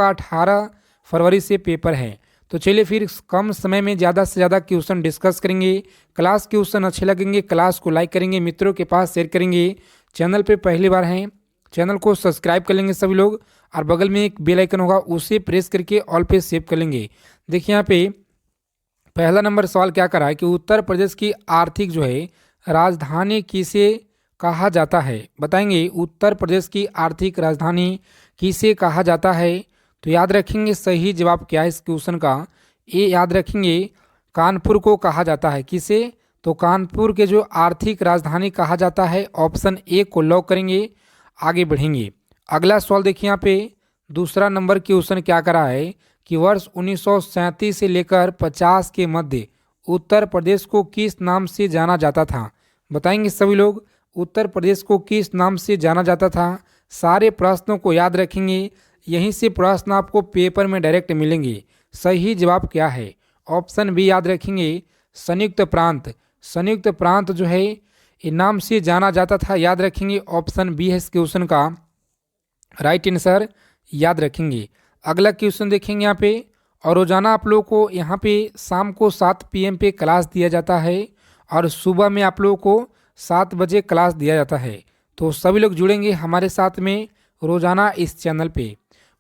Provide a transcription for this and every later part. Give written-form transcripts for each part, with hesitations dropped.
18 फरवरी से पेपर है। तो चलिए फिर कम समय में ज़्यादा से ज़्यादा क्वेश्चन डिस्कस करेंगे। क्लास क्वेश्चन अच्छे लगेंगे, क्लास को लाइक करेंगे, मित्रों के पास शेयर करेंगे। चैनल पे पहली बार हैं, चैनल को सब्सक्राइब कर लेंगे सभी लोग, और बगल में एक बेल आइकन होगा उसे प्रेस करके ऑल पे सेव कर लेंगे। देखिए यहाँ पे पहला नंबर सवाल क्या करा है कि उत्तर प्रदेश की आर्थिक जो है राजधानी किसे कहा जाता है। बताएंगे उत्तर प्रदेश की आर्थिक राजधानी किसे कहा जाता है। तो याद रखेंगे सही जवाब क्या है इस क्वेश्चन का। ये याद रखेंगे कानपुर को कहा जाता है। किसे? तो कानपुर के जो आर्थिक राजधानी कहा जाता है। ऑप्शन ए को लॉक करेंगे, आगे बढ़ेंगे। अगला सवाल देखिए यहाँ पे दूसरा नंबर क्वेश्चन क्या करा है कि वर्ष 1937 से लेकर 50 के मध्य उत्तर प्रदेश को किस नाम से जाना जाता था। बताएंगे सभी लोग उत्तर प्रदेश को किस नाम से जाना जाता था। सारे प्रश्नों को याद रखेंगे, यहीं से प्रश्न आपको पेपर में डायरेक्ट मिलेंगे। सही जवाब क्या है? ऑप्शन बी याद रखेंगे संयुक्त प्रांत। संयुक्त प्रांत जो है ये नाम से जाना जाता था। याद रखेंगे ऑप्शन बी है इस क्वेश्चन का राइट आंसर, याद रखेंगे। अगला क्वेश्चन देखेंगे यहाँ पे, और रोजाना आप लोगों को यहाँ पे शाम को 7 PM पे क्लास दिया जाता है और सुबह में आप लोगों को 7 बजे क्लास दिया जाता है। तो सभी लोग जुड़ेंगे हमारे साथ में रोजाना इस चैनल पे।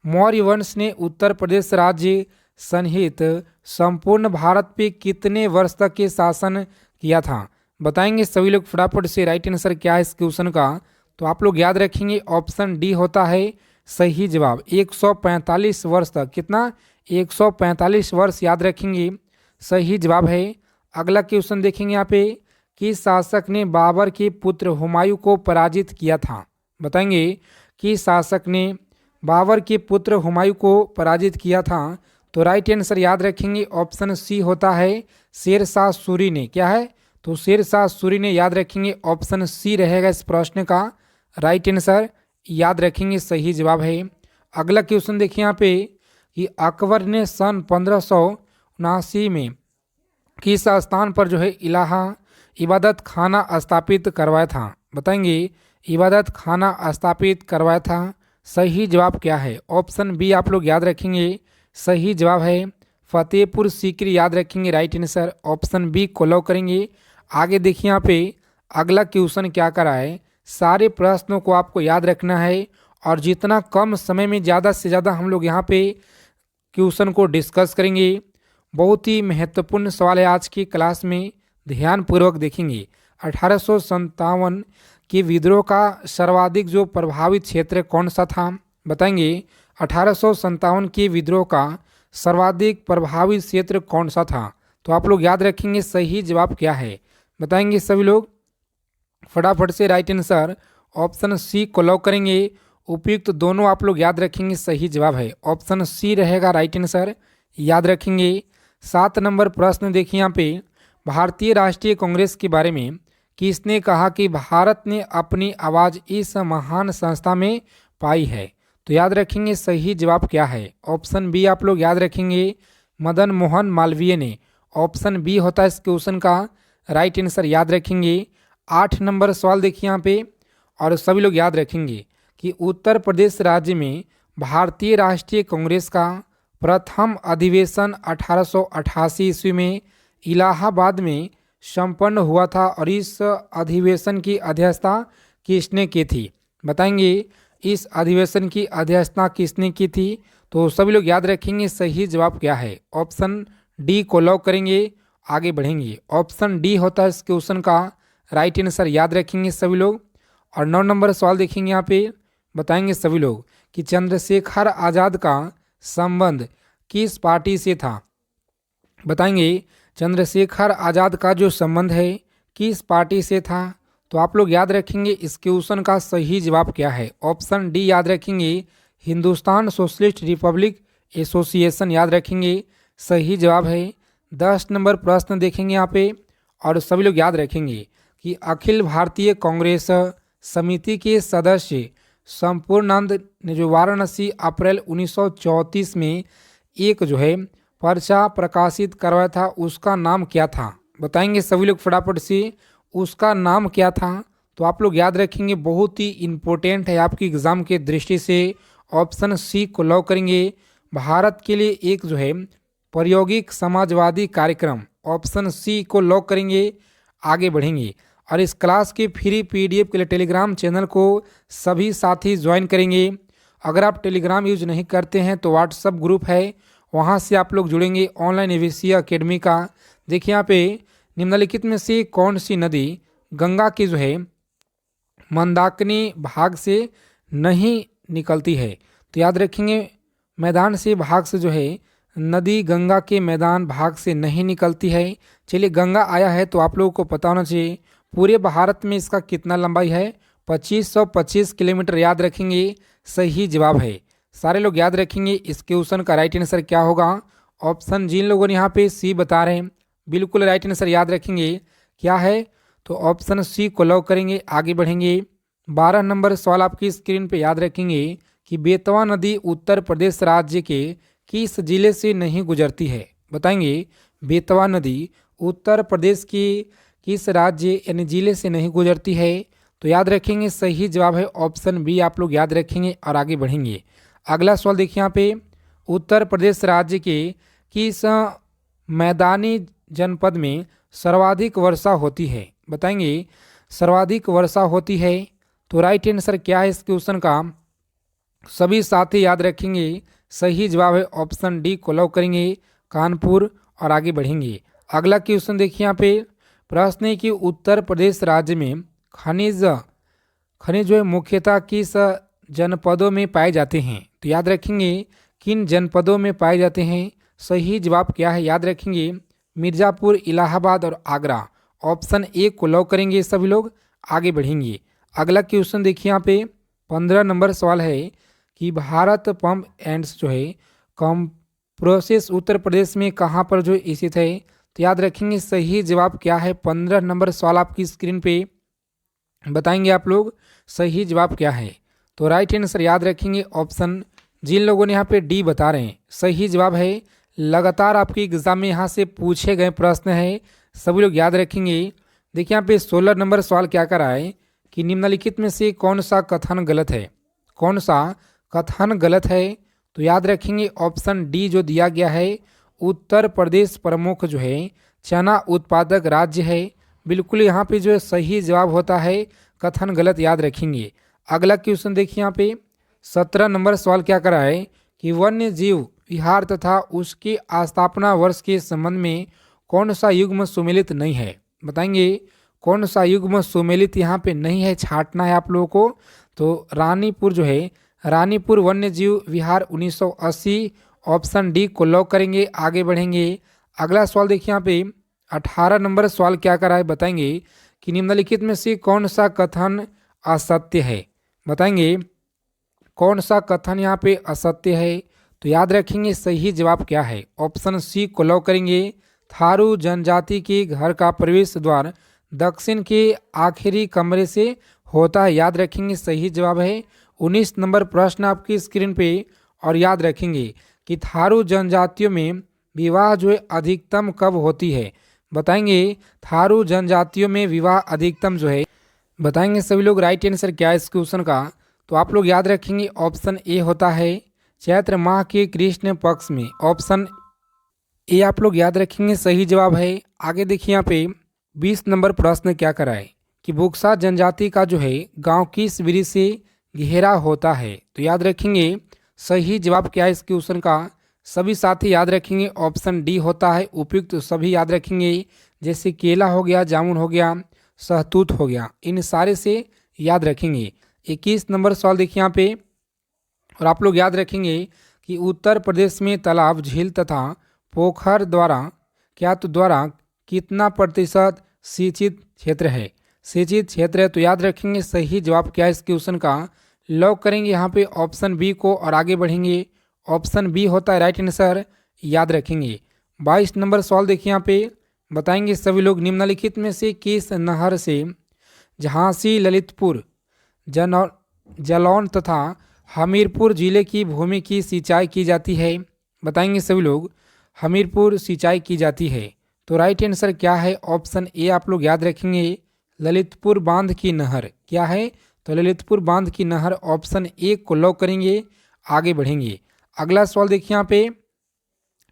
मौर्य वंश ने उत्तर प्रदेश राज्य सहित संपूर्ण भारत पे कितने वर्ष तक के शासन किया था। बताएंगे सभी लोग फटाफट से राइट आंसर क्या है इस क्वेश्चन का। तो आप लोग याद रखेंगे ऑप्शन डी होता है सही जवाब। 145 वर्ष तक। कितना? 145 वर्ष याद रखेंगे सही जवाब है। अगला क्वेश्चन देखेंगे यहाँ पे, किस शासक ने बाबर के पुत्र हुमायूं को पराजित किया था। बताएंगे किस शासक ने बाबर के पुत्र हुमायूं को पराजित किया था। तो राइट आंसर याद रखेंगे ऑप्शन सी होता है शेरशाह सूरी ने। क्या है? तो शेरशाह सूरी ने। याद रखेंगे ऑप्शन सी रहेगा इस प्रश्न का राइट आंसर, याद रखेंगे सही जवाब है। अगला क्वेश्चन देखिए यहाँ पे कि अकबर ने सन 1579 में किस स्थान पर जो है इबादत खाना स्थापित करवाया था। बताएंगे इबादत खाना स्थापित करवाया था। सही जवाब क्या है? ऑप्शन बी आप लोग याद रखेंगे सही जवाब है फतेहपुर सीकरी। याद रखेंगे राइट आंसर, ऑप्शन बी को लॉक करेंगे। आगे देखिए यहाँ पे अगला क्वेश्चन क्या करा है। सारे प्रश्नों को आपको याद रखना है और जितना कम समय में ज़्यादा से ज़्यादा हम लोग यहाँ पे क्वेश्चन को डिस्कस करेंगे। बहुत ही महत्वपूर्ण सवाल है आज की क्लास में, ध्यानपूर्वक देखेंगे। 1857 के विद्रोह का सर्वाधिक जो प्रभावित क्षेत्र कौन सा था। बताएंगे 1857 के विद्रोह का सर्वाधिक प्रभावित क्षेत्र कौन सा था। तो आप लोग याद रखेंगे सही जवाब क्या है। बताएंगे सभी लोग फटाफट से राइट आंसर, ऑप्शन सी को लॉक करेंगे। उपयुक्त दोनों आप लोग याद रखेंगे सही जवाब है, ऑप्शन सी रहेगा राइट आंसर, याद रखेंगे। 7 नंबर प्रश्न देखिए यहाँ पे, भारतीय राष्ट्रीय कांग्रेस के बारे में किसने कहा कि भारत ने अपनी आवाज़ इस महान संस्था में पाई है। तो याद रखेंगे सही जवाब क्या है। ऑप्शन बी आप लोग याद रखेंगे मदन मोहन मालवीय ने। ऑप्शन बी होता है इस क्वेश्चन का राइट आंसर, याद रखेंगे। 8 नंबर सवाल देखिए यहाँ पे, और सभी लोग याद रखेंगे कि उत्तर प्रदेश राज्य में भारतीय राष्ट्रीय कांग्रेस का प्रथम अधिवेशन 1888 ईस्वी में इलाहाबाद में संपन्न हुआ था, और इस अधिवेशन की अध्यक्षता किसने की थी। बताएंगे इस अधिवेशन की अध्यक्षता किसने की थी। तो सभी लोग याद रखेंगे सही जवाब क्या है। ऑप्शन डी को लॉक करेंगे, आगे बढ़ेंगे। ऑप्शन डी होता है इस क्वेश्चन का राइट आंसर, याद रखेंगे सभी लोग। और 9 नंबर सवाल देखेंगे यहाँ पे, बताएंगे सभी लोग कि चंद्रशेखर आज़ाद का संबंध किस पार्टी से था। बताएंगे चंद्रशेखर आज़ाद का जो संबंध है किस पार्टी से था। तो आप लोग याद रखेंगे इस क्वेश्चन का सही जवाब क्या है। ऑप्शन डी याद रखेंगे हिंदुस्तान सोशलिस्ट रिपब्लिक एसोसिएशन, याद रखेंगे सही जवाब है। 10 नंबर प्रश्न देखेंगे यहाँ पे, और सभी लोग याद रखेंगे कि अखिल भारतीय कांग्रेस समिति के सदस्य संपूर्णानंद ने जो वाराणसी अप्रैल 1934 में एक जो है पर्चा प्रकाशित करवाया था, उसका नाम क्या था। बताएंगे सभी लोग फटाफट से उसका नाम क्या था। तो आप लोग याद रखेंगे, बहुत ही इम्पोर्टेंट है आपकी एग्जाम के दृष्टि से। ऑप्शन सी को लॉक करेंगे, भारत के लिए एक जो है प्रायोगिक समाजवादी कार्यक्रम, ऑप्शन सी को लॉक करेंगे, आगे बढ़ेंगे। और इस क्लास के फ्री पीडीएफ के लिए टेलीग्राम चैनल को सभी साथी ज्वाइन करेंगे। अगर आप टेलीग्राम यूज नहीं करते हैं तो व्हाट्सअप ग्रुप है, वहाँ से आप लोग जुड़ेंगे ऑनलाइन एबीसी अकेडमी का। देखिए यहाँ पे निम्नलिखित में से कौन सी नदी गंगा के जो है मंदाकिनी भाग से नहीं निकलती है? तो याद रखेंगे मैदान से भाग से जो है नदी गंगा के मैदान भाग से नहीं निकलती है। चलिए गंगा आया है तो आप लोगों को पता होना चाहिए पूरे भारत में इसका कितना लंबाई है, 2525 किलोमीटर। याद रखेंगे सही जवाब है। सारे लोग याद रखेंगे इस क्वेश्चन का राइट आंसर क्या होगा। ऑप्शन जिन लोगों ने यहाँ पे सी बता रहे हैं बिल्कुल राइट आंसर याद रखेंगे क्या है, तो ऑप्शन सी को लॉक करेंगे, आगे बढ़ेंगे। 12 नंबर सवाल आपकी स्क्रीन पे याद रखेंगे कि बेतवा नदी उत्तर प्रदेश राज्य के किस जिले से नहीं गुजरती है? बताएंगे बेतवा नदी उत्तर प्रदेश की किस राज्य यानी जिले से नहीं गुजरती है? तो याद रखेंगे सही जवाब है ऑप्शन बी, आप लोग याद रखेंगे और आगे बढ़ेंगे। अगला सवाल देखिए यहाँ पे, उत्तर प्रदेश राज्य के किस मैदानी जनपद में सर्वाधिक वर्षा होती है? बताएंगे सर्वाधिक वर्षा होती है तो राइट आंसर क्या है इस क्वेश्चन का? सभी साथी याद रखेंगे सही जवाब है ऑप्शन डी को लॉक करेंगे, कानपुर, और आगे बढ़ेंगे। अगला क्वेश्चन देखिए यहाँ पे, प्रश्न है कि उत्तर प्रदेश राज्य में खनिज जो है मुख्यतः किस जनपदों में पाए जाते हैं? तो याद रखेंगे किन जनपदों में पाए जाते हैं? सही जवाब क्या है याद रखेंगे मिर्ज़ापुर, इलाहाबाद और आगरा। ऑप्शन ए को लॉक करेंगे सभी लोग, आगे बढ़ेंगे। अगला क्वेश्चन देखिए यहाँ पे 15 नंबर सवाल है कि भारत पंप एंड्स जो है कम प्रोसेस उत्तर प्रदेश में कहाँ पर जो स्थित है? तो याद रखेंगे सही जवाब क्या है। 15 नंबर सवाल आपकी स्क्रीन पे बताएंगे आप लोग सही जवाब क्या है। तो राइट आंसर याद रखेंगे ऑप्शन, जिन लोगों ने यहाँ पे डी बता रहे हैं सही जवाब है। लगातार आपके एग्जाम में यहाँ से पूछे गए प्रश्न है, सभी लोग याद रखेंगे। देखिए यहाँ पे 16 नंबर सवाल क्या कर रहा है कि निम्नलिखित में से कौन सा कथन गलत है? कौन सा कथन गलत है? तो याद रखेंगे ऑप्शन डी जो दिया गया है, उत्तर प्रदेश प्रमुख जो है चना उत्पादक राज्य है। बिल्कुल यहाँ पे जो है सही जवाब होता है, कथन गलत याद रखेंगे। अगला क्वेश्चन देखिए यहाँ पे 17 नंबर सवाल क्या कर रहा है कि वन्य जीव विहार तथा उसके स्थापना वर्ष के संबंध में कौन सा युग्म सुमेलित नहीं है? बताएंगे कौन सा युग्म सुमेलित यहाँ पे नहीं है, छांटना है आप लोगों को। तो रानीपुर जो है रानीपुर वन्य जीव विहार 1980, ऑप्शन डी को लॉक करेंगे, आगे बढ़ेंगे। अगला सवाल देखिए यहाँ पे 18 नंबर सवाल क्या कर रहा है, बताएंगे कि निम्नलिखित में से कौन सा कथन असत्य है? बताएंगे कौन सा कथन यहाँ पे असत्य है? तो याद रखेंगे सही जवाब क्या है, ऑप्शन सी को लॉक करेंगे। थारू जनजाति के घर का प्रवेश द्वार दक्षिण के आखिरी कमरे से होता है, याद रखेंगे सही जवाब है। 19 नंबर प्रश्न आपकी स्क्रीन पे, और याद रखेंगे कि थारू जनजातियों में विवाह जो है अधिकतम कब होती है? बताएंगे थारू जनजातियों में विवाह अधिकतम जो है, बताएंगे सभी लोग राइट आंसर क्या है इस क्वेश्चन का। तो आप लोग याद रखेंगे ऑप्शन ए होता है चैत्र माह के कृष्ण पक्ष में, ऑप्शन ए आप लोग याद रखेंगे सही जवाब है। आगे देखिए यहाँ पे 20 नंबर प्रश्न क्या कराए कि बुक्सा जनजाति का जो है गांव किस विधि से घेरा होता है? तो याद रखेंगे सही जवाब क्या है इस क्वेश्चन का। सभी साथी याद रखेंगे ऑप्शन डी होता है उपयुक्त, तो सभी याद रखेंगे जैसे केला हो गया, जामुन हो गया, सहतूत हो गया, इन सारे से याद रखेंगे। 21 नंबर सवाल देखिए यहाँ पे, और आप लोग याद रखेंगे कि उत्तर प्रदेश में तालाब, झील तथा पोखर द्वारा कितना प्रतिशत सिंचित क्षेत्र है? सिंचित क्षेत्र है, तो याद रखेंगे सही जवाब क्या है इस क्वेश्चन का। लॉक करेंगे यहाँ पे ऑप्शन बी को और आगे बढ़ेंगे। ऑप्शन बी होता है राइट आंसर, याद रखेंगे। 22 नंबर सवाल देखिए यहाँ पे, बताएंगे सभी लोग निम्नलिखित में से किस नहर से झांसी, ललितपुर, जालौन तथा हमीरपुर जिले की भूमि की सिंचाई की जाती है? बताएंगे सभी लोग हमीरपुर सिंचाई की जाती है। तो राइट आंसर क्या है, ऑप्शन ए आप लोग याद रखेंगे ललितपुर बांध की नहर। क्या है? तो ललितपुर बांध की नहर, ऑप्शन ए को लॉक करेंगे, आगे बढ़ेंगे। अगला सवाल देखिए यहाँ पे,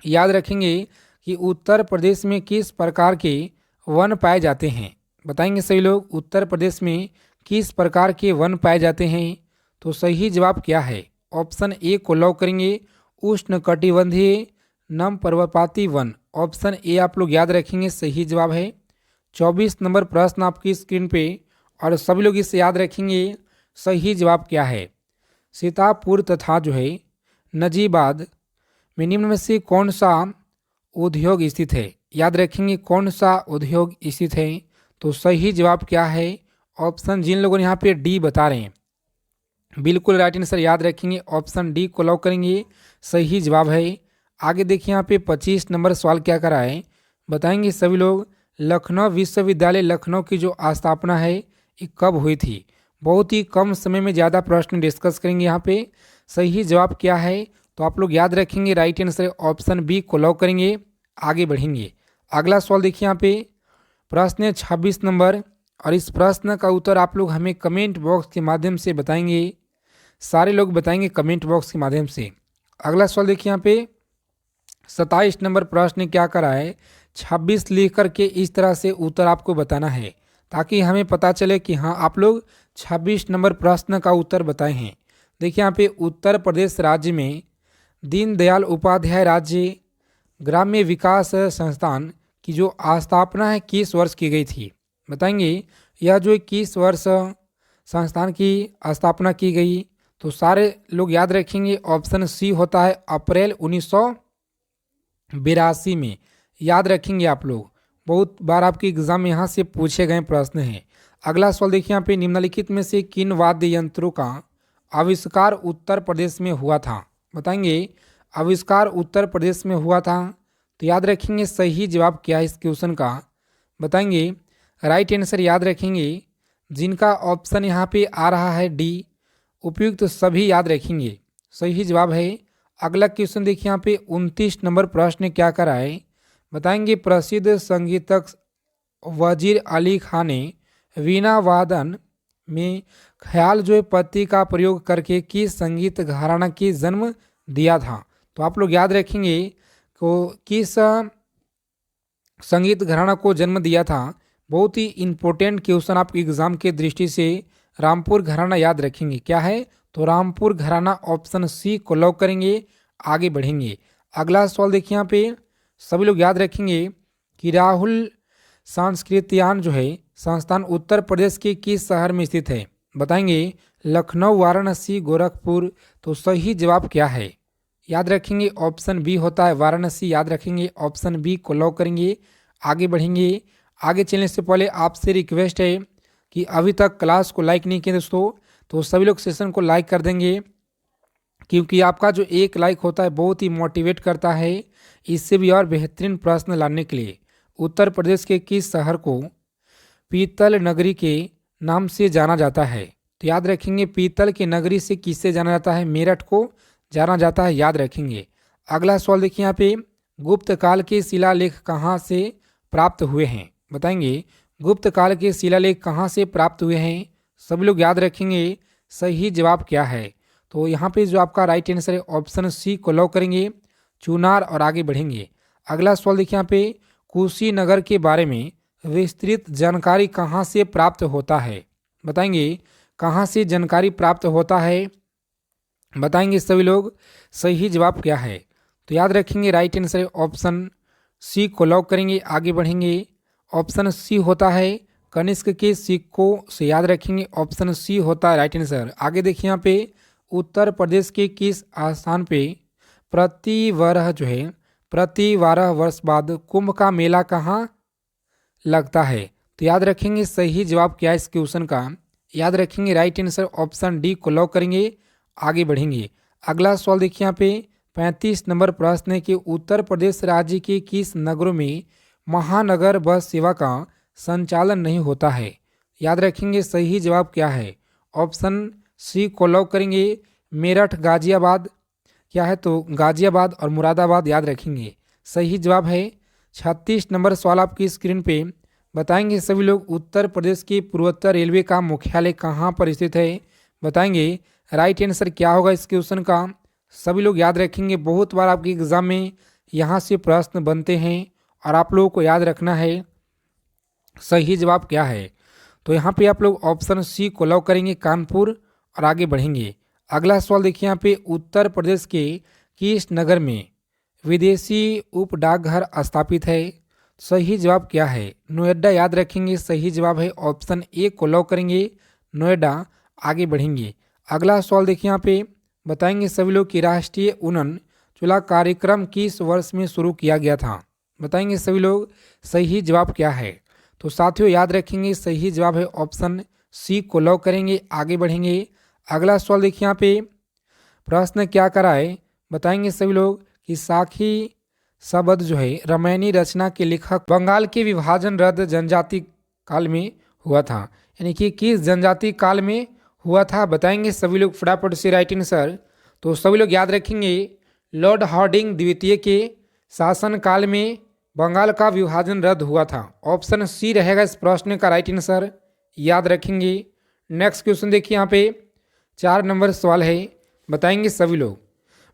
याद रखेंगे कि उत्तर प्रदेश में किस प्रकार के वन पाए जाते हैं। बताएंगे सभी लोग, उत्तर प्रदेश में किस प्रकार के वन पाए जाते हैं। तो सही जवाब क्या है? ऑप्शन ए को लॉक करेंगे, उष्णकटिबंधीय नम पर्वतपाती वन। ऑप्शन ए आप लोग याद रखेंगे, सही जवाब है। 24 नंबर प्रश्न आपकी स्क्रीन पे, और सभी लोग इसे याद रखेंगे, सही जवाब क्या है? सीतापुर तथा जो है नजीबाद में निम्न में से कौन सा उद्योग स्थित है? याद रखेंगे, कौन सा उद्योग स्थित है। तो सही जवाब क्या है? ऑप्शन जिन लोगों ने यहाँ पे डी बता रहे हैं, बिल्कुल राइट आंसर याद रखेंगे, ऑप्शन डी को लॉक करेंगे, सही जवाब है। आगे देखिए यहाँ पे 25 नंबर सवाल क्या करा है, बताएंगे सभी लोग। लखनऊ विश्वविद्यालय लखनऊ की जो स्थापना है ये कब हुई थी? बहुत ही कम समय में ज़्यादा प्रश्न डिस्कस करेंगे यहाँ पे। सही जवाब क्या है? तो आप लोग याद रखेंगे, राइट आंसर ऑप्शन बी को लॉक करेंगे, आगे बढ़ेंगे। अगला सवाल देखिए यहाँ पे, प्रश्न है 26 नंबर, और इस प्रश्न का उत्तर आप लोग हमें कमेंट बॉक्स के माध्यम से बताएंगे। सारे लोग बताएंगे कमेंट बॉक्स के माध्यम से। अगला सवाल देखिए यहाँ पे 27 नंबर प्रश्न क्या करा है, 26 लिख करके इस तरह से उत्तर आपको बताना है, ताकि हमें पता चले कि हाँ आप लोग 26 नंबर प्रश्न का उत्तर बताए हैं। देखिए यहाँ पे, उत्तर प्रदेश राज्य में दीनदयाल उपाध्याय राज्य ग्राम्य विकास संस्थान की जो स्थापना है किस वर्ष की गई थी? बताएंगे, यह जो 21 वर्ष संस्थान की स्थापना की गई। तो सारे लोग याद रखेंगे, ऑप्शन सी होता है अप्रैल 1982 में। याद रखेंगे आप लोग, बहुत बार आपके एग्जाम में यहाँ से पूछे गए प्रश्न हैं। अगला सवाल देखिए यहाँ पे, निम्नलिखित में से किन वाद्य यंत्रों का आविष्कार उत्तर प्रदेश में हुआ था? बताएंगे, आविष्कार उत्तर प्रदेश में हुआ था। तो याद रखेंगे, सही जवाब क्या है इस क्वेश्चन का? बताएंगे, राइट आंसर याद रखेंगे, जिनका ऑप्शन यहाँ पे आ रहा है डी, उपयुक्त सभी याद रखेंगे, सही जवाब है। अगला क्वेश्चन देखिए यहाँ पे 29 नंबर प्रश्न क्या करा है, बताएंगे, प्रसिद्ध संगीतक वजीर अली खान ने वीणा वादन में ख्याल जो पत्ती का प्रयोग करके किस संगीत घराना की जन्म दिया था? तो आप लोग याद रखेंगे को किस संगीत घराना को जन्म दिया था। बहुत ही इंपॉर्टेंट क्वेश्चन आपके एग्जाम के दृष्टि से। रामपुर घराना याद रखेंगे, क्या है? तो रामपुर घराना, ऑप्शन सी को लॉक करेंगे, आगे बढ़ेंगे। अगला सवाल देखिए यहाँ पे, सभी लोग याद रखेंगे कि राहुल सांस्कृतियान जो है संस्थान उत्तर प्रदेश के किस शहर में स्थित है? बताएंगे, लखनऊ, वाराणसी, गोरखपुर। तो सही जवाब क्या है? याद रखेंगे, ऑप्शन बी होता है वाराणसी। याद रखेंगे, ऑप्शन बी को लॉक करेंगे, आगे बढ़ेंगे। आगे चलने से पहले आपसे रिक्वेस्ट है कि अभी तक क्लास को लाइक नहीं किए दोस्तों, तो सभी लोग सेशन को लाइक कर देंगे, क्योंकि आपका जो एक लाइक होता है बहुत ही मोटिवेट करता है इससे भी और बेहतरीन प्रश्न लाने के लिए। उत्तर प्रदेश के किस शहर को पीतल नगरी के नाम से जाना जाता है? तो याद रखेंगे, पीतल की नगरी से किससे जाना जाता है? मेरठ को जाना जाता है, याद रखेंगे। अगला सवाल देखिए यहाँ पे, गुप्त काल के शिलालेख कहाँ से प्राप्त हुए हैं? बताएंगे, गुप्त काल के शिलालेख कहाँ से प्राप्त हुए हैं? सभी लोग याद रखेंगे, सही जवाब क्या है? तो यहाँ पे जो आपका राइट आंसर है ऑप्शन सी को लॉक करेंगे, चुनार, और आगे बढ़ेंगे। अगला सवाल देखिए यहाँ पे, कुशीनगर के बारे में विस्तृत जानकारी कहाँ से प्राप्त होता है? बताएंगे, कहाँ से जानकारी प्राप्त होता है? बताएंगे सभी लोग, सही जवाब क्या है? तो याद रखेंगे, राइट आंसर ऑप्शन सी को लॉक करेंगे, आगे बढ़ेंगे। ऑप्शन सी होता है कनिष्क के सिक्कों से। याद रखेंगे, ऑप्शन सी होता है राइट आंसर। आगे देखिए यहाँ पे, उत्तर प्रदेश के किस स्थान पे प्रति प्रति 12 वर्ष बाद कुंभ का मेला कहाँ लगता है? तो याद रखेंगे, सही जवाब क्या है इस क्वेश्चन का? याद रखेंगे, राइट आंसर ऑप्शन डी को लॉक करेंगे, आगे बढ़ेंगे। अगला सवाल देखिए यहाँ पे 35 नंबर प्रश्न है कि उत्तर प्रदेश राज्य के किस नगरों में महानगर बस सेवा का संचालन नहीं होता है? याद रखेंगे, सही जवाब क्या है? ऑप्शन सी को लॉक करेंगे, मेरठ, गाजियाबाद। क्या है? तो गाजियाबाद और मुरादाबाद, याद रखेंगे, सही जवाब है। 36 नंबर सवाल आपकी स्क्रीन पे, बताएंगे सभी लोग, उत्तर प्रदेश की पूर्वोत्तर रेलवे का मुख्यालय कहाँ पर स्थित है? बताएंगे, राइट आंसर क्या होगा इस क्वेश्चन का? सभी लोग याद रखेंगे, बहुत बार आपके एग्जाम में यहाँ से प्रश्न बनते हैं और आप लोगों को याद रखना है सही जवाब क्या है। तो यहाँ पे आप लोग ऑप्शन सी को लॉक करेंगे, कानपुर, और आगे बढ़ेंगे। अगला सवाल देखिए यहाँ पे, उत्तर प्रदेश के किस नगर में विदेशी उप डाकघर स्थापित है? सही जवाब क्या है? नोएडा याद रखेंगे, सही जवाब है ऑप्शन ए को लॉक करेंगे, नोएडा। आगे बढ़ेंगे। अगला सवाल देखिए यहाँ पे, बताएंगे सभी लोग कि राष्ट्रीय उन्नयन कार्यक्रम किस वर्ष में शुरू किया गया था? बताएंगे सभी लोग, सही जवाब क्या है? तो साथियों याद रखेंगे, सही जवाब है ऑप्शन सी को लॉक करेंगे, आगे बढ़ेंगे। अगला सवाल देखिए यहाँ पे, प्रश्न क्या कराए? बताएंगे सभी लोग कि साखी शब्द जो है रामायणी रचना के लेखक बंगाल के विभाजन रद्द जनजाति काल में हुआ था, यानी कि किस जनजाति काल में हुआ था? बताएंगे सभी लोग फटाफट से राइट आंसर। तो सभी लोग याद रखेंगे, लॉर्ड हार्डिंग द्वितीय के शासन काल में बंगाल का विभाजन रद्द हुआ था। ऑप्शन सी रहेगा इस प्रश्न का राइट आंसर, याद रखेंगे। नेक्स्ट क्वेश्चन देखिए यहाँ पे 4 नंबर सवाल है, बताएंगे सभी लोग।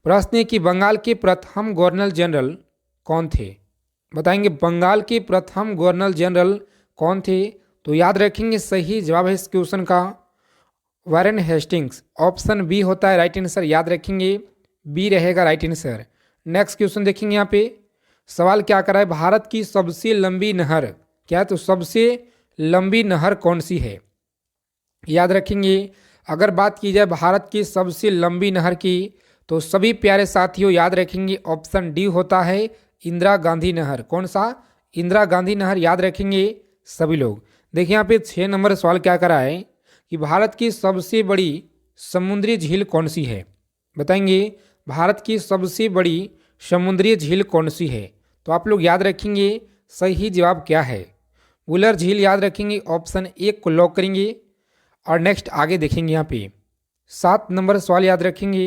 प्रश्न है कि बंगाल के प्रथम गवर्नर जनरल कौन थे? बताएंगे बंगाल के प्रथम गवर्नर जनरल कौन थे? तो याद रखेंगे, सही जवाब है इस क्वेश्चन का वारेन हेस्टिंग्स। ऑप्शन बी होता है राइट आंसर, याद रखेंगे, बी रहेगा राइट आंसर। नेक्स्ट क्वेश्चन देखेंगे यहाँ पे, सवाल क्या करा है, भारत की सबसे लंबी नहर क्या है? तो सबसे लंबी नहर कौन सी है? याद रखेंगे, अगर बात की जाए भारत की सबसे लंबी नहर की, तो सभी प्यारे साथियों याद रखेंगे ऑप्शन डी होता है इंदिरा गांधी नहर। कौन सा? इंदिरा गांधी नहर, याद रखेंगे सभी लोग। देखिए यहाँ पे 6 नंबर सवाल क्या करा है कि भारत की सबसे बड़ी समुद्री झील कौन सी है? बताएंगे भारत की सबसे बड़ी समुद्री झील कौन सी है? तो आप लोग याद रखेंगे, सही जवाब क्या है? वुलर झील, याद रखेंगे, ऑप्शन ए को लॉक करेंगे। और नेक्स्ट आगे देखेंगे यहाँ पे 7 नंबर सवाल याद रखेंगे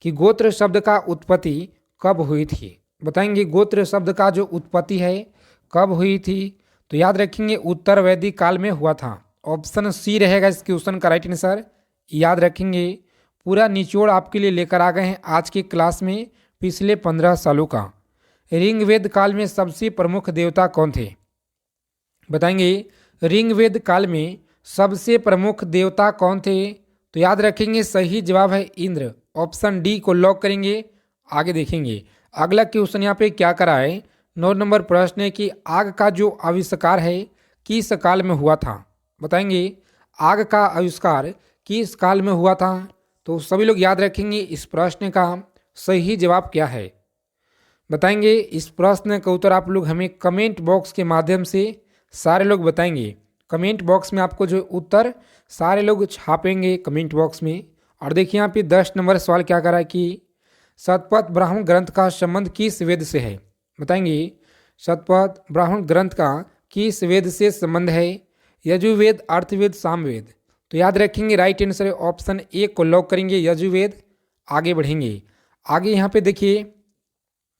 कि गोत्र शब्द का उत्पत्ति कब हुई थी? बताएंगे गोत्र शब्द का जो उत्पत्ति है कब हुई थी? तो याद रखेंगे उत्तर वैदिक काल में हुआ था। ऑप्शन सी रहेगा इस क्वेश्चन का राइट आंसर, याद रखेंगे। पूरा निचोड़ आपके लिए लेकर आ गए हैं आज की क्लास में पिछले 15 सालों का। ऋग्वेद काल में सबसे प्रमुख देवता कौन थे? बताएंगे ऋग्वेद काल में सबसे प्रमुख देवता कौन थे? तो याद रखेंगे, सही जवाब है इंद्र। ऑप्शन डी को लॉक करेंगे, आगे देखेंगे। अगला क्वेश्चन यहाँ पे क्या करा है, 9 नंबर प्रश्न है कि आग का जो आविष्कार है किस काल में हुआ था? बताएंगे आग का आविष्कार किस काल में हुआ था? तो सभी लोग याद रखेंगे इस प्रश्न का सही जवाब क्या है? बताएंगे इस प्रश्न का उत्तर आप लोग हमें कमेंट बॉक्स के माध्यम से सारे लोग बताएंगे। कमेंट बॉक्स में आपको जो उत्तर सारे लोग छापेंगे कमेंट बॉक्स में। और देखिए यहाँ पे 10 नंबर सवाल क्या करा है कि शतपथ ब्राह्मण ग्रंथ का संबंध किस वेद से है? बताएंगे शतपथ ब्राह्मण ग्रंथ का किस वेद से संबंध है? यजुर्वेद, अर्थवेद, सामवेद। तो याद रखेंगे राइट आंसर है ऑप्शन ए को लॉक करेंगे, यजुर्वेद। आगे बढ़ेंगे। आगे यहाँ पे देखिए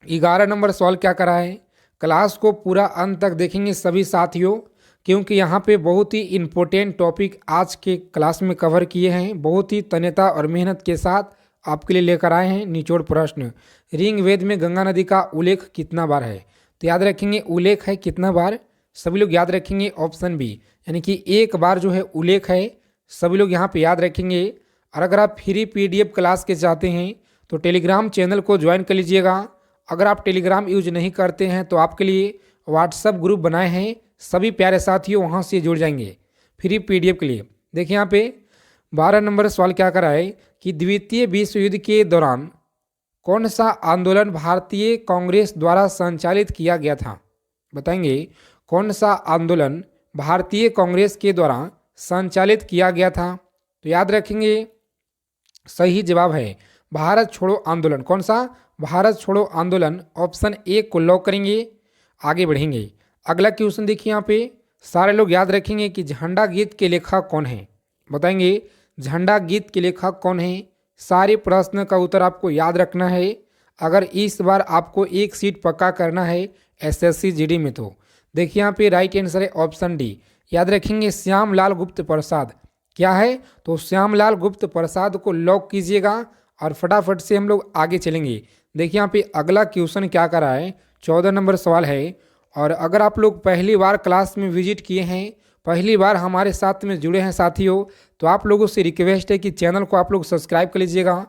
11 नंबर सवाल क्या करा है, क्लास को पूरा अंत तक देखेंगे सभी साथियों, क्योंकि यहाँ पे बहुत ही इम्पोर्टेंट टॉपिक आज के क्लास में कवर किए हैं। बहुत ही तन्यता और मेहनत के साथ आपके लिए लेकर आए हैं निचोड़ प्रश्न। ऋग्वेद में गंगा नदी का उल्लेख कितना बार है? तो याद रखेंगे उल्लेख है कितना बार? सभी लोग याद रखेंगे ऑप्शन बी, यानी कि एक बार जो है उल्लेख है। सभी लोग यहाँ पे याद रखेंगे। और अगर आप फ्री PDF क्लास के चाहते हैं तो टेलीग्राम चैनल को ज्वाइन कर लीजिएगा। अगर आप टेलीग्राम यूज नहीं करते हैं तो आपके लिए व्हाट्सएप ग्रुप बनाए हैं, सभी प्यारे साथियों वहाँ से जुड़ जाएंगे फ्री PDF के लिए। देखिए यहाँ पे 12 नंबर सवाल क्या करा है कि द्वितीय विश्व युद्ध के दौरान कौन सा आंदोलन भारतीय कांग्रेस द्वारा संचालित किया गया था? बताएंगे कौन सा आंदोलन भारतीय कांग्रेस के द्वारा संचालित किया गया था? तो याद रखेंगे सही जवाब है भारत छोड़ो आंदोलन। कौन सा? भारत छोड़ो आंदोलन। ऑप्शन ए को लॉक करेंगे, आगे बढ़ेंगे। अगला क्वेश्चन देखिए यहाँ पे सारे लोग याद रखेंगे कि झंडा गीत के लेखक कौन है? बताएंगे झंडा गीत के लेखक कौन है? सारे प्रश्न का उत्तर आपको याद रखना है अगर इस बार आपको एक सीट पक्का करना है SSC GD में। तो देखिए यहाँ पे राइट आंसर है ऑप्शन डी, याद रखेंगे श्यामलाल गुप्त प्रसाद। क्या है? तो श्यामलाल गुप्त प्रसाद को लॉक कीजिएगा और फटाफट से हम लोग आगे चलेंगे। देखिए यहाँ पे अगला क्वेश्चन क्या कर रहा है, 14 नंबर सवाल है। और अगर आप लोग पहली बार क्लास में विजिट किए हैं, पहली बार हमारे साथ में जुड़े हैं साथियों, तो आप लोगों से रिक्वेस्ट है कि चैनल को आप लोग सब्सक्राइब कर लीजिएगा,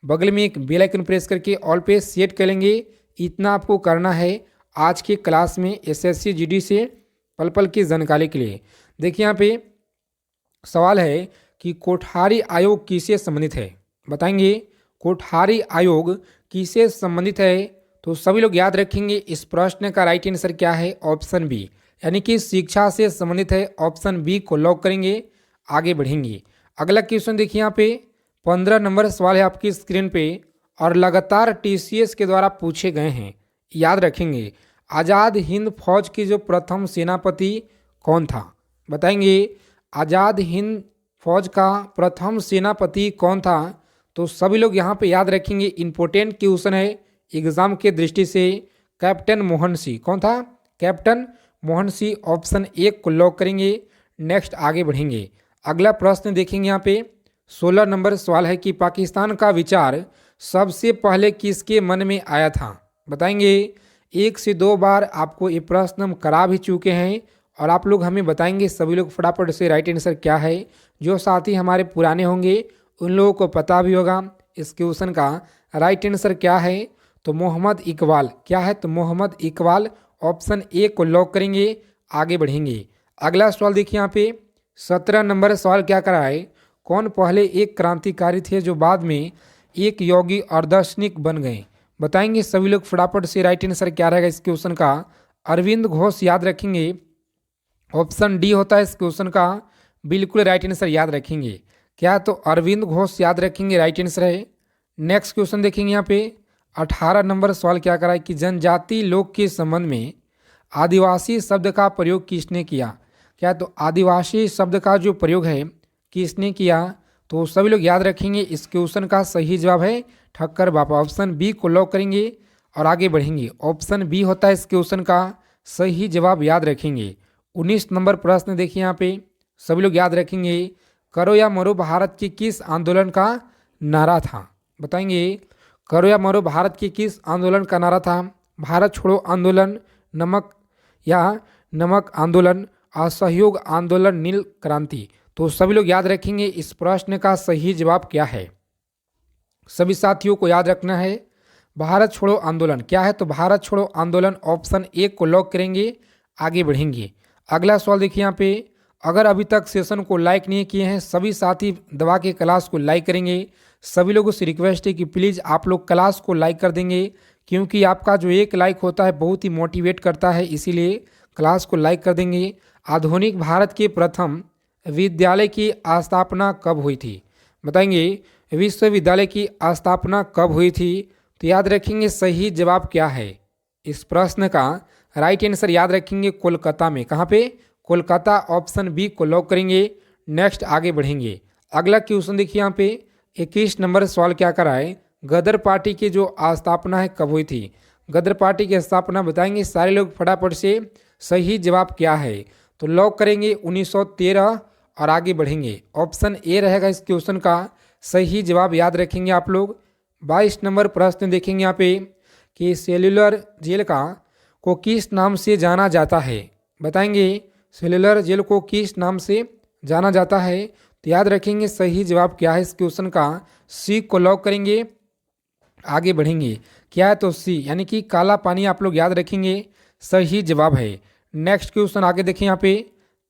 बगल में एक बेल आइकन प्रेस करके ऑल पे सेट कर लेंगे। इतना आपको करना है आज की क्लास में एसएससी जीडी से पल पल की जानकारी के लिए। देखिए यहाँ पे सवाल है कि कोठारी आयोग किससे संबंधित है, बताएंगे कोठारी आयोग किससे संबंधित है। तो सभी लोग याद रखेंगे इस प्रश्न का राइट आंसर क्या है, ऑप्शन बी, यानी कि शिक्षा से संबंधित है। ऑप्शन बी को लॉक करेंगे, आगे बढ़ेंगे। अगला क्वेश्चन देखिए यहाँ पे 15 नंबर सवाल है आपकी स्क्रीन पे और लगातार टीसीएस के द्वारा पूछे गए हैं। याद रखेंगे आज़ाद हिंद फौज की जो प्रथम सेनापति कौन था, बताएंगे आज़ाद हिंद फौज का प्रथम सेनापति कौन था। तो सभी लोग यहाँ पे याद रखेंगे, इंपॉर्टेंट क्वेश्चन है एग्जाम के दृष्टि से। कैप्टन मोहन सिंह कौन था, कैप्टन मोहन सिंह, ऑप्शन एक को लॉक करेंगे। नेक्स्ट आगे बढ़ेंगे। अगला प्रश्न देखेंगे यहाँ पे 16 नंबर सवाल है कि पाकिस्तान का विचार सबसे पहले किसके मन में आया था, बताएंगे। 1 से 2 बार आपको ये प्रश्न हम करा भी चुके हैं और आप लोग हमें बताएंगे सभी लोग फटाफट से राइट आंसर क्या है। जो साथी हमारे पुराने होंगे उन लोगों को पता भी होगा इस क्वेश्चन का राइट आंसर क्या है। तो मोहम्मद इकबाल, क्या है, तो मोहम्मद इकबाल, ऑप्शन ए को लॉक करेंगे, आगे बढ़ेंगे। अगला सवाल देखिए यहाँ पे 17 नंबर सवाल क्या करा है, कौन पहले एक क्रांतिकारी थे जो बाद में एक योगी और दार्शनिक बन गए, बताएंगे सभी लोग फटाफट से राइट आंसर क्या रहेगा इस क्वेश्चन का। अरविंद घोष, याद रखेंगे ऑप्शन डी होता है इस क्वेश्चन का बिल्कुल राइट आंसर, याद रखेंगे क्या, तो अरविंद घोष याद रखेंगे राइट आंसर है। नेक्स्ट क्वेश्चन देखेंगे यहाँ पे 18 नंबर सवाल क्या करा है कि जनजाति लोक के संबंध में आदिवासी शब्द का प्रयोग किसने किया, क्या, तो आदिवासी शब्द का जो प्रयोग है किसने किया। तो सभी लोग याद रखेंगे इस क्वेश्चन का सही जवाब है ठक्कर बापा, ऑप्शन बी को लॉक करेंगे और आगे बढ़ेंगे। ऑप्शन बी होता है इस क्वेश्चन का सही जवाब, याद रखेंगे। 19 नंबर प्रश्न देखिए यहाँ पे सभी लोग याद रखेंगे, करो या मरो भारत की किस आंदोलन का नारा था, बताएंगे करो या मरो भारत की किस आंदोलन का नारा था। भारत छोड़ो आंदोलन, नमक आंदोलन, असहयोग आंदोलन, नील क्रांति। तो सभी लोग याद रखेंगे इस प्रश्न का सही जवाब क्या है। सभी साथियों को याद रखना है भारत छोड़ो आंदोलन क्या है, तो भारत छोड़ो आंदोलन, ऑप्शन ए को लॉक करेंगे, आगे बढ़ेंगे। अगला सवाल देखिए यहाँ पे, अगर अभी तक सेशन को लाइक नहीं किए हैं सभी साथी दबा के क्लास को लाइक करेंगे। सभी लोगों से रिक्वेस्ट है कि प्लीज़ आप लोग क्लास को लाइक कर देंगे, क्योंकि आपका जो एक लाइक होता है बहुत ही मोटिवेट करता है, इसीलिए क्लास को लाइक कर देंगे। आधुनिक भारत के प्रथम विद्यालय की स्थापना कब हुई थी, बताएंगे विश्वविद्यालय की स्थापना कब हुई थी। तो याद रखेंगे सही जवाब क्या है इस प्रश्न का राइट आंसर, याद रखेंगे कोलकाता में, कहाँ पे, कोलकाता, ऑप्शन बी को लॉक करेंगे। नेक्स्ट आगे बढ़ेंगे। अगला क्वेश्चन देखिए यहाँ पे 21 नंबर सवाल क्या करा है, गदर पार्टी की जो स्थापना है कब हुई थी, गदर पार्टी की स्थापना बताएंगे सारे लोग फटाफट से सही जवाब क्या है। तो लॉक करेंगे 1913 और आगे बढ़ेंगे। ऑप्शन ए रहेगा इस क्वेश्चन का सही जवाब, याद रखेंगे आप लोग। 22 नंबर प्रश्न देखेंगे यहाँ पे कि सेल्यूलर जेल को किस नाम से जाना जाता है, बताएंगे सेल्यूलर जेल को किस नाम से जाना जाता है। तो याद रखेंगे सही जवाब क्या है इस क्वेश्चन का, सी को लॉक करेंगे, आगे बढ़ेंगे। क्या है, तो सी यानी कि काला पानी, आप लोग याद रखेंगे सही जवाब है। नेक्स्ट क्वेश्चन आगे देखें यहाँ पे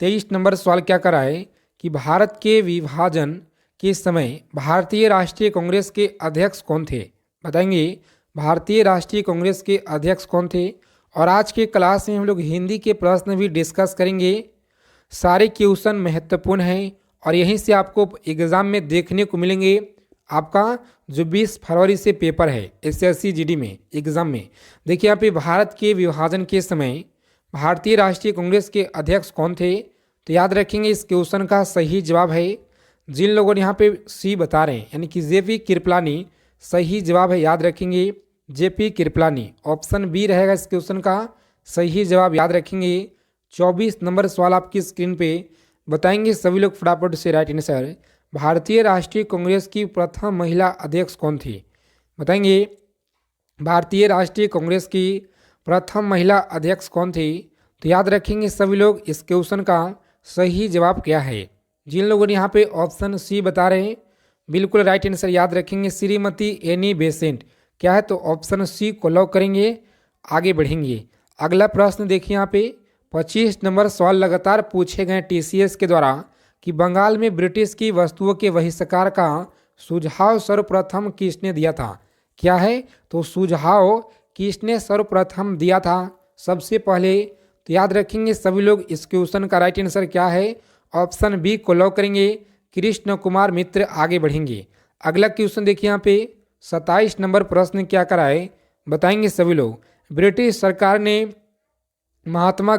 23 नंबर सवाल क्या करा है कि भारत के विभाजन के समय भारतीय राष्ट्रीय कांग्रेस के अध्यक्ष कौन थे, बताएंगे भारतीय राष्ट्रीय कांग्रेस के अध्यक्ष कौन थे। और आज के क्लास में हम लोग हिंदी के प्रश्न भी डिस्कस करेंगे, सारे क्वेश्चन महत्वपूर्ण हैं और यहीं से आपको एग्ज़ाम में देखने को मिलेंगे। आपका जो 20 फरवरी से पेपर है एसएससी जीडी में एग्ज़ाम में, देखिए यहाँ पे भारत के विभाजन के समय भारतीय राष्ट्रीय कांग्रेस के अध्यक्ष कौन थे। तो याद रखेंगे इस क्वेश्चन का सही जवाब है, जिन लोगों ने यहाँ पे सी बता रहे हैं यानी कि जेपी कृपलानी, सही जवाब है, याद रखेंगे जेपी कृपलानी, ऑप्शन बी रहेगा इस क्वेश्चन का सही जवाब, याद रखेंगे। 24 नंबर सवाल आपकी स्क्रीन पे बताएंगे सभी लोग फटाफट से राइट आंसर। भारतीय राष्ट्रीय कांग्रेस की प्रथम महिला अध्यक्ष कौन थी? बताएंगे। भारतीय राष्ट्रीय कांग्रेस की प्रथम महिला अध्यक्ष कौन थी? तो याद रखेंगे सभी लोग इस क्वेश्चन का सही जवाब क्या है। जिन लोगों ने यहाँ पे ऑप्शन सी बता रहे हैं बिल्कुल राइट आंसर याद रखेंगे, श्रीमती एनी बेसेंट। क्या है? तो ऑप्शन सी को लॉक करेंगे, आगे बढ़ेंगे। अगला प्रश्न देखिए यहाँ पे 25 नंबर सवाल लगातार पूछे गए टीसीएस के द्वारा कि बंगाल में ब्रिटिश की वस्तुओं के बहिष्कार का सुझाव सर्वप्रथम किसने दिया था? क्या है? तो सुझाव किसने सर्वप्रथम दिया था सबसे पहले? तो याद रखेंगे सभी लोग इस क्वेश्चन का राइट आंसर क्या है? ऑप्शन बी को लॉक करेंगे, कृष्ण कुमार मित्र। आगे बढ़ेंगे। अगला क्वेश्चन देखिए यहाँ पे 27 नंबर प्रश्न क्या कराए बताएंगे सभी लोग। ब्रिटिश सरकार ने महात्मा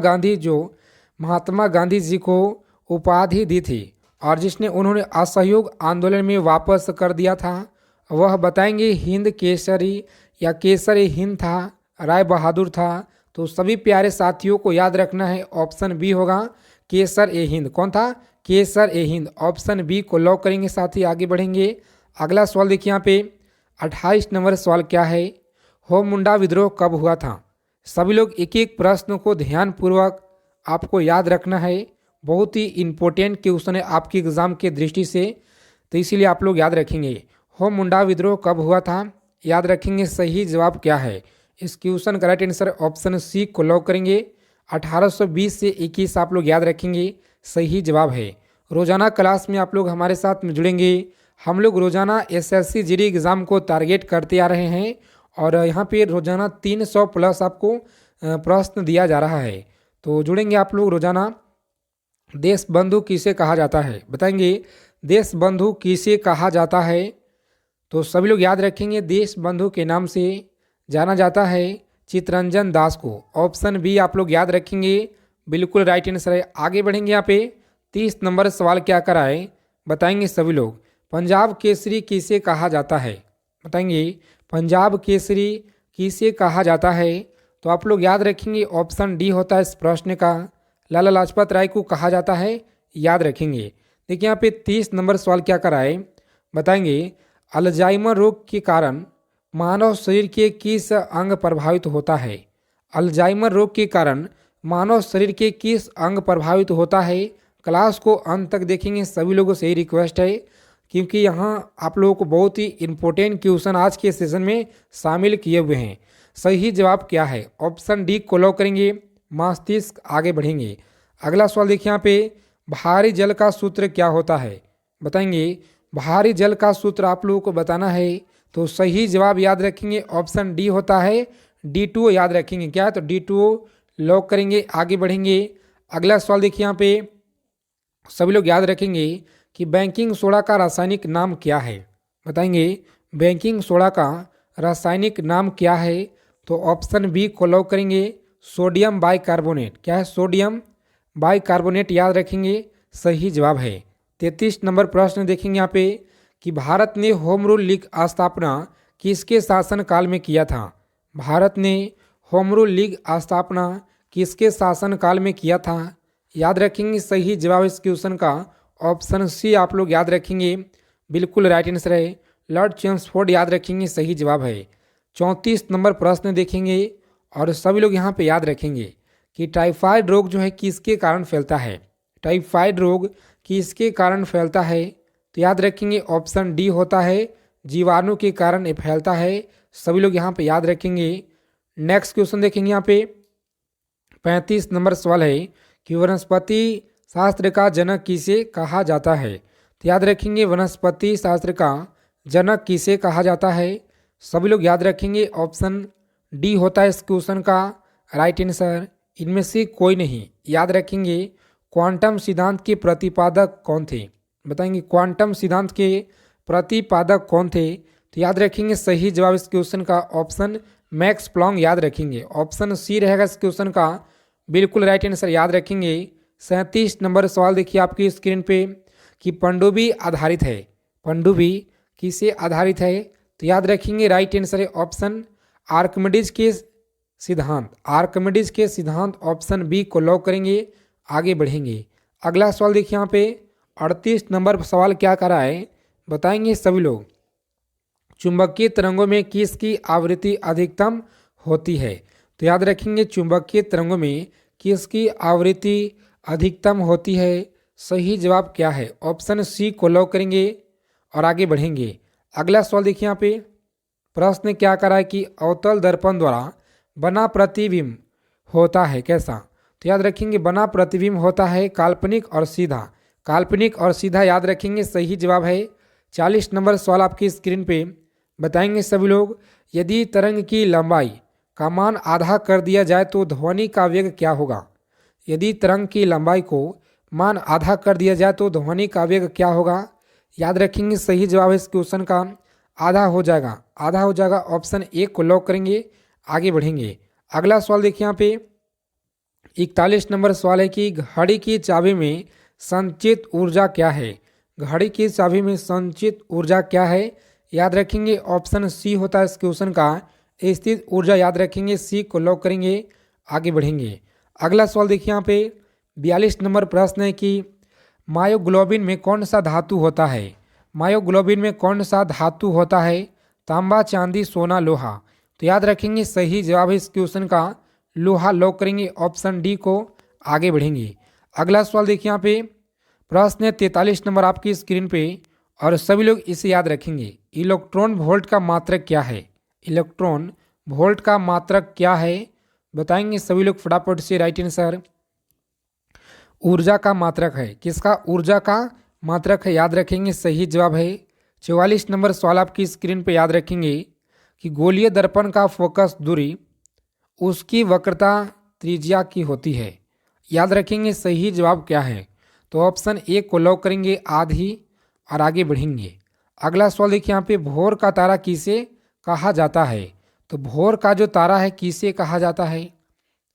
गांधी जी को उपाधि दी थी और जिसने उन्होंने असहयोग आंदोलन में वापस कर दिया था, वह बताएंगे हिंद केसरी या केसरी हिंद था, राय बहादुर था। तो सभी प्यारे साथियों को याद रखना है, ऑप्शन बी होगा केसर ए हिंद। कौन था? केसर ए हिंद। ऑप्शन बी को लॉक करेंगे, साथी आगे बढ़ेंगे। अगला सवाल देखिए यहाँ पे 28 नंबर सवाल क्या है? होम मुंडा विद्रोह कब हुआ था? सभी लोग एक एक प्रश्न को ध्यानपूर्वक आपको याद रखना है, बहुत ही इम्पोर्टेंट क्वेश्चन है आपके एग्जाम के दृष्टि से, तो इसीलिए आप लोग याद रखेंगे। होम मुंडा विद्रोह कब हुआ था? याद रखेंगे सही जवाब क्या है? इस क्वेश्चन का राइट आंसर ऑप्शन सी को लॉक करेंगे, 1820 से 21 आप लोग याद रखेंगे सही जवाब है। रोजाना क्लास में आप लोग हमारे साथ में जुड़ेंगे। हम लोग रोजाना एसएससी जीडी एग्ज़ाम को टारगेट करते आ रहे हैं और यहाँ पे रोजाना 300 प्लस आपको प्रश्न दिया जा रहा है, तो जुड़ेंगे आप लोग रोजाना। देश बंधु किसे कहा जाता है? बताएंगे देश बंधु किसे कहा जाता है? तो सभी लोग याद रखेंगे देश बंधु के नाम से जाना जाता है चित्तरंजन दास को। ऑप्शन बी आप लोग याद रखेंगे, बिल्कुल राइट आंसर है। आगे बढ़ेंगे। यहाँ पे 30 नंबर सवाल क्या कराए बताएंगे सभी लोग। पंजाब केसरी किसे कहा जाता है? बताएंगे पंजाब केसरी किसे कहा जाता है? तो आप लोग याद रखेंगे ऑप्शन डी होता है इस प्रश्न का, लाला लाजपत राय को कहा जाता है, याद रखेंगे। देखिए यहाँ पे 30 नंबर सवाल क्या कराए बताएंगे। अल्जाइमर रोग के कारण मानव शरीर के किस अंग प्रभावित होता है? अल्जाइमर रोग के कारण मानव शरीर के किस अंग प्रभावित होता है? क्लास को अंत तक देखेंगे, सभी लोगों से ही रिक्वेस्ट है क्योंकि यहाँ आप लोगों को बहुत ही इंपॉर्टेंट क्वेश्चन आज के सेशन में शामिल किए हुए हैं। सही जवाब क्या है? ऑप्शन डी को लॉक करेंगे, मस्तिष्क। आगे बढ़ेंगे। अगला सवाल देखिए यहाँ पे भारी जल का सूत्र क्या होता है? बताएंगे भारी जल का सूत्र आप लोगों को बताना है, तो सही जवाब याद रखेंगे ऑप्शन डी होता है D2 याद रखेंगे। क्या है? तो D2 लॉक करेंगे, आगे बढ़ेंगे। अगला सवाल देखिए यहाँ पे सभी लोग याद रखेंगे कि बेकिंग सोडा का रासायनिक नाम क्या है? बताएंगे बेकिंग सोडा का रासायनिक नाम क्या है? तो ऑप्शन बी को लॉक करेंगे, सोडियम बाइकार्बोनेट। क्या है? सोडियम बाइकार्बोनेट याद रखेंगे सही जवाब है। 33 नंबर प्रश्न देखेंगे यहाँ पे कि भारत ने होम रूल लीग स्थापना किसके शासनकाल में किया था? भारत ने होम रूल लीग स्थापना किसके शासनकाल में किया था? याद रखेंगे सही जवाब इस क्वेश्चन का ऑप्शन सी आप लोग याद रखेंगे, बिल्कुल राइट आंसर है, लॉर्ड चेम्सफोर्ड याद रखेंगे सही जवाब है। 34 नंबर प्रश्न देखेंगे और सभी लोग यहाँ पे याद रखेंगे कि टाइफाइड रोग जो है किसके कारण फैलता है? टाइफाइड रोग किसके कारण फैलता है? तो याद रखेंगे ऑप्शन डी होता है जीवाणु के कारण ये फैलता है, सभी लोग यहाँ पे याद रखेंगे। नेक्स्ट क्वेश्चन देखेंगे यहाँ पे 35 नंबर सवाल है कि वनस्पति शास्त्र का जनक किसे कहा जाता है? तो याद रखेंगे वनस्पति शास्त्र का जनक किसे कहा जाता है? सभी लोग याद रखेंगे ऑप्शन डी होता है इस क्वेश्चन का राइट आंसर, इनमें से कोई नहीं। याद रखेंगे क्वांटम सिद्धांत के प्रतिपादक कौन थे? बताएंगे क्वांटम सिद्धांत के प्रतिपादक कौन थे? तो याद रखेंगे सही जवाब इस क्वेश्चन का ऑप्शन मैक्स प्लॉन्क याद रखेंगे, ऑप्शन सी रहेगा इस क्वेश्चन का बिल्कुल राइट आंसर याद रखेंगे। 37 नंबर सवाल देखिए आपकी स्क्रीन पे कि पनडुब्बी आधारित है, पनडुब्बी किसे आधारित है? तो याद रखेंगे राइट आंसर है ऑप्शन आर्किमिडीज के सिद्धांत, आर्किमिडीज के सिद्धांत ऑप्शन बी को लॉक करेंगे, आगे बढ़ेंगे। अगला सवाल देखिए यहाँ पे 38 नंबर सवाल क्या करा है बताएंगे सभी लोग। चुंबकीय तरंगों में किसकी आवृत्ति अधिकतम होती है? तो याद रखेंगे चुंबकीय तरंगों में किसकी आवृत्ति अधिकतम होती है? सही जवाब क्या है? ऑप्शन सी को लॉक करेंगे और आगे बढ़ेंगे। अगला सवाल देखिए यहाँ पे प्रश्न क्या करा है कि अवतल दर्पण द्वारा बना प्रतिबिंब होता है कैसा? तो याद रखेंगे बना प्रतिबिंब होता है काल्पनिक और सीधा। काल्पनिक और सीधा याद रखेंगे सही जवाब है। 40 नंबर सवाल आपकी स्क्रीन पे बताएंगे सभी लोग। यदि तरंग की लंबाई का मान आधा कर दिया जाए तो ध्वनि का वेग क्या होगा? यदि तरंग की लंबाई को मान आधा कर दिया जाए तो ध्वनि का वेग क्या होगा? याद रखेंगे सही जवाब है इस क्वेश्चन का आधा हो जाएगा। आधा हो जाएगा, ऑप्शन ए को लॉक करेंगे, आगे बढ़ेंगे। अगला सवाल देखिए यहाँ पे 41 नंबर सवाल है कि घड़ी की चाबी में संचित ऊर्जा क्या है? घड़ी की चाबी में संचित ऊर्जा क्या है? याद रखेंगे ऑप्शन सी होता है इस क्वेश्चन का स्थित ऊर्जा। याद रखेंगे सी को लॉक करेंगे, आगे बढ़ेंगे। अगला सवाल देखिए यहाँ पे 42 नंबर प्रश्न है कि मायोग्लोबिन में कौन सा धातु होता है? मायोग्लोबिन में कौन सा धातु होता है? तांबा, चांदी, सोना, लोहा। तो याद रखेंगे सही जवाब है इस क्वेश्चन का लोहा, लॉक करेंगे, ऑप्शन डी को, आगे बढ़ेंगे। अगला सवाल देखिए यहाँ पे प्रश्न है 43 नंबर आपकी स्क्रीन पे और सभी लोग इसे याद रखेंगे। इलेक्ट्रॉन वोल्ट का मात्रक क्या है? इलेक्ट्रॉन वोल्ट का मात्रक क्या है बताएंगे सभी लोग फटाफट से। राइट आंसर ऊर्जा का मात्रक है। किसका? ऊर्जा का मात्रक है, याद रखेंगे सही जवाब है। 44 नंबर सवाल आपकी स्क्रीन पे याद रखेंगे कि गोलीय दर्पण का फोकस दूरी उसकी वक्रता त्रिज्या की होती है। याद रखेंगे सही जवाब क्या है? तो ऑप्शन ए को लॉक करेंगे, आधी, और आगे बढ़ेंगे। अगला सवाल देखिए यहाँ पे भोर का तारा किसे कहा जाता है? तो भोर का जो तारा है किसे कहा जाता है?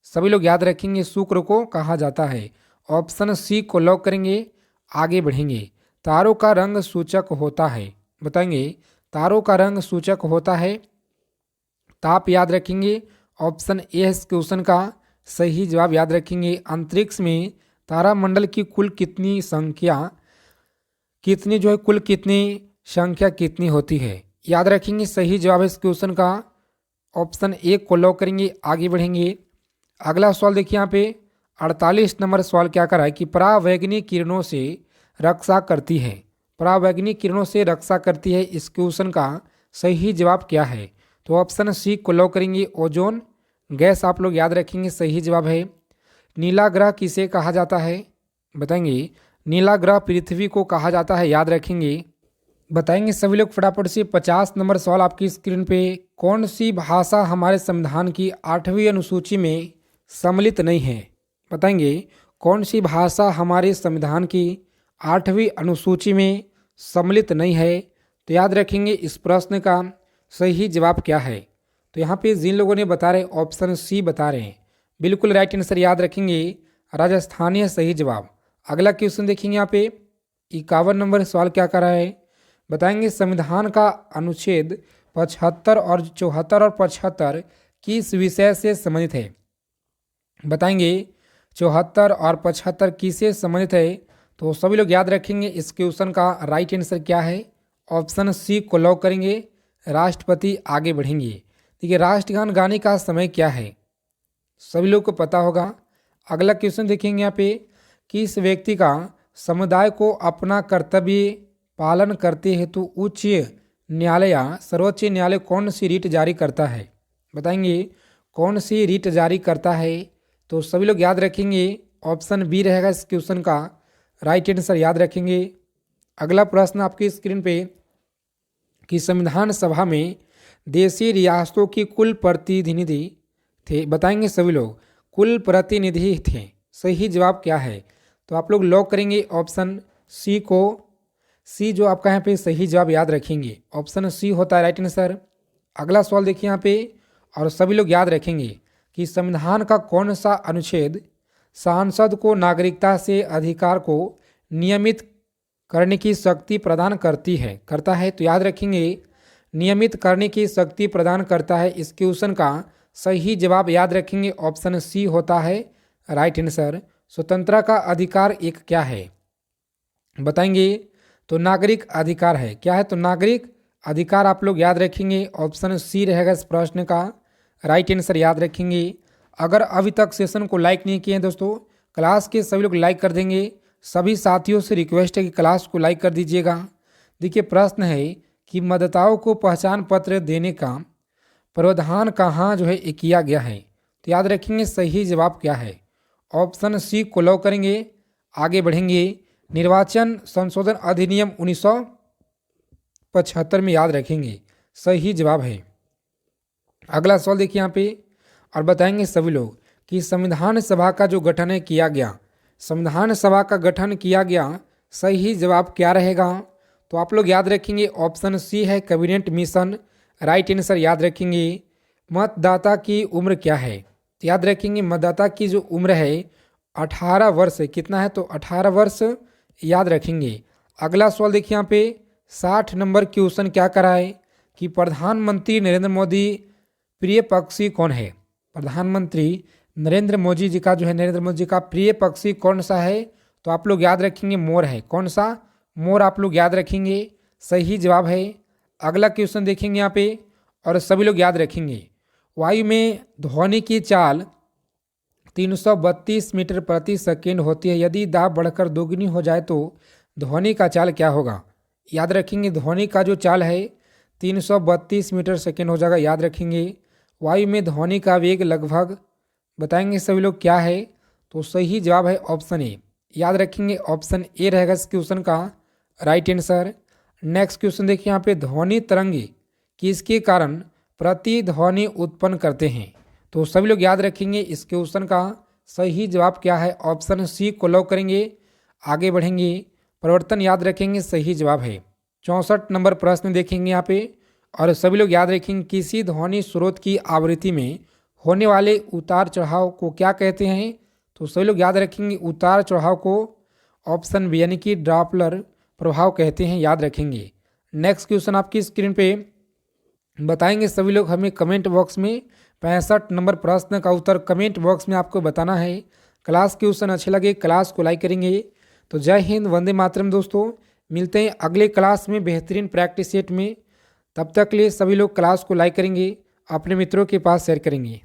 सभी लोग याद रखेंगे शुक्र को कहा जाता है, ऑप्शन सी को लॉक करेंगे, आगे बढ़ेंगे। तारों का रंग सूचक होता है बताएंगे। तारों का रंग सूचक होता है ताप। याद रखेंगे ऑप्शन ए इस क्वेश्चन का सही जवाब। याद रखेंगे अंतरिक्ष में तारामंडल की कुल कितनी संख्या कितनी होती है? याद रखेंगे सही जवाब है इस क्वेश्चन का ऑप्शन ए को लॉक करेंगे, आगे बढ़ेंगे। अगला सवाल देखिए यहाँ पे 48 नंबर सवाल क्या कर रहा है कि परावैंगनिक किरणों से रक्षा करती है। परावैंगनिक किरणों से रक्षा करती है, इस क्वेश्चन का सही जवाब क्या है? तो ऑप्शन सी को लॉक करेंगे, ओजोन गैस। आप लोग याद रखेंगे सही जवाब है। नीला ग्रह किसे कहा जाता है बताएंगे। नीला ग्रह पृथ्वी को कहा जाता है, याद रखेंगे, बताएंगे सभी लोग फटाफट से। 50 नंबर सवाल आपकी स्क्रीन पे कौन सी भाषा हमारे संविधान की 8वीं अनुसूची में सम्मिलित नहीं है बताएंगे। कौन सी भाषा हमारे संविधान की 8वीं अनुसूची में सम्मिलित नहीं है? तो याद रखेंगे इस प्रश्न का सही जवाब क्या है? तो यहाँ पे जिन लोगों ने बता रहे ऑप्शन सी बता रहे हैं, बिल्कुल राइट आंसर। याद रखेंगे राजस्थानी सही जवाब। अगला क्वेश्चन देखेंगे यहाँ पे 51 नंबर सवाल क्या कर रहा है बताएंगे। संविधान का अनुच्छेद 75 और 74 और 75 किस विषय से संबंधित है बताएंगे। 74 और 75 किससे संबंधित है? तो सभी लोग याद रखेंगे इस क्वेश्चन का राइट आंसर क्या है? ऑप्शन सी को लॉक करेंगे, राष्ट्रपति, आगे बढ़ेंगे। देखिए राष्ट्रगान गाने का समय क्या है? सभी लोग को पता होगा। अगला क्वेश्चन देखेंगे यहाँ पे किस व्यक्ति का समुदाय को अपना कर्तव्य पालन करते हेतु उच्च न्यायालय या सर्वोच्च न्यायालय कौन सी रीट जारी करता है बताएंगे। कौन सी रीट जारी करता है? तो सभी लोग याद रखेंगे ऑप्शन बी रहेगा इस क्वेश्चन का राइट आंसर, याद रखेंगे। अगला प्रश्न आपकी स्क्रीन पे कि संविधान सभा में देशी रियासतों की कुल प्रतिनिधि थे बताएंगे सभी लोग। कुल प्रतिनिधि थे, सही जवाब क्या है? तो आप लोग लॉक करेंगे ऑप्शन सी को। सी जो आपका यहाँ पे सही जवाब, याद रखेंगे ऑप्शन सी होता है राइट आंसर। अगला सवाल देखिए यहाँ पे और सभी लोग याद रखेंगे कि संविधान का कौन सा अनुच्छेद सांसद को नागरिकता से अधिकार को नियमित करने की शक्ति प्रदान करता है। तो याद रखेंगे नियमित करने की शक्ति प्रदान करता है, इस क्वेश्चन का सही जवाब याद रखेंगे ऑप्शन सी होता है राइट आंसर। स्वतंत्रता का अधिकार एक क्या है? बताएंगे। तो नागरिक अधिकार है, क्या है? तो नागरिक अधिकार आप लोग याद रखेंगे। ऑप्शन सी रहेगा इस प्रश्न का राइट आंसर, याद रखेंगे। अगर अभी तक सेशन को लाइक नहीं किए हैं दोस्तों, क्लास के सभी लोग लाइक कर देंगे। सभी साथियों से रिक्वेस्ट है कि क्लास को लाइक कर दीजिएगा। देखिए प्रश्न है कि मतदाताओं को पहचान पत्र देने का प्रावधान कहाँ जो है किया गया है? तो याद रखेंगे सही जवाब क्या है? ऑप्शन सी को लॉक करेंगे। आगे बढ़ेंगे। निर्वाचन संशोधन अधिनियम 1975 में, याद रखेंगे सही जवाब है। अगला सवाल देखिए यहाँ पे, और बताएंगे सभी लोग कि संविधान सभा का जो गठन है किया गया, संविधान सभा का गठन किया गया, सही जवाब क्या रहेगा? तो आप लोग याद रखेंगे ऑप्शन सी है कैबिनेट मिशन, राइट आंसर, याद रखेंगे। मतदाता की उम्र क्या है? तो याद रखेंगे मतदाता की जो उम्र है 18 वर्ष है। कितना है? तो 18 वर्ष, याद रखेंगे। अगला सवाल देखिए यहाँ पे 60 नंबर क्वेश्चन क्या करा है कि प्रधानमंत्री नरेंद्र मोदी प्रिय पक्षी कौन है? प्रधानमंत्री नरेंद्र मोदी जी का जो है, नरेंद्र मोदी जी का प्रिय पक्षी कौन सा है? तो आप लोग याद रखेंगे मोर है। कौन सा? मोर, आप लोग याद रखेंगे सही जवाब है। अगला क्वेश्चन देखेंगे यहाँ पे, और सभी लोग याद रखेंगे वायु में ध्वनि की चाल 332 मीटर प्रति सेकेंड होती है। यदि दाब बढ़कर दोगुनी हो जाए तो ध्वनि का चाल क्या होगा? याद रखेंगे ध्वनि का जो चाल है 332 मीटर सेकेंड हो जाएगा, याद रखेंगे। वायु में ध्वनि का वेग लगभग, बताएंगे सभी लोग क्या है? तो सही जवाब है ऑप्शन ए, याद रखेंगे ऑप्शन ए रहेगा इस क्वेश्चन का राइट आंसर। नेक्स्ट क्वेश्चन देखिए यहाँ पे, ध्वनि तरंगे किसके कारण प्रतिध्वनि उत्पन्न करते हैं? तो सभी लोग याद रखेंगे इस क्वेश्चन का सही जवाब क्या है? ऑप्शन सी को लॉक करेंगे। आगे बढ़ेंगे। परिवर्तन याद रखेंगे सही जवाब है। 64 नंबर प्रश्न देखेंगे यहाँ पे, और सभी लोग याद रखेंगे किसी ध्वनि स्रोत की आवृत्ति में होने वाले उतार चढ़ाव को क्या कहते हैं? तो सभी लोग याद रखेंगे उतार चढ़ाव को ऑप्शन बी यानी कि डॉपलर प्रभाव कहते हैं, याद रखेंगे। नेक्स्ट क्वेश्चन आपकी स्क्रीन पे बताएंगे सभी लोग हमें कमेंट बॉक्स में। 65 नंबर प्रश्न का उत्तर कमेंट बॉक्स में आपको बताना है। क्लास क्वेश्चन अच्छे लगे क्लास को लाइक करेंगे। तो जय हिंद, वंदे मातरम दोस्तों। मिलते हैं अगले क्लास में बेहतरीन प्रैक्टिस सेट में। तब तक के लिए सभी लोग क्लास को लाइक करेंगे, अपने मित्रों के पास शेयर करेंगे।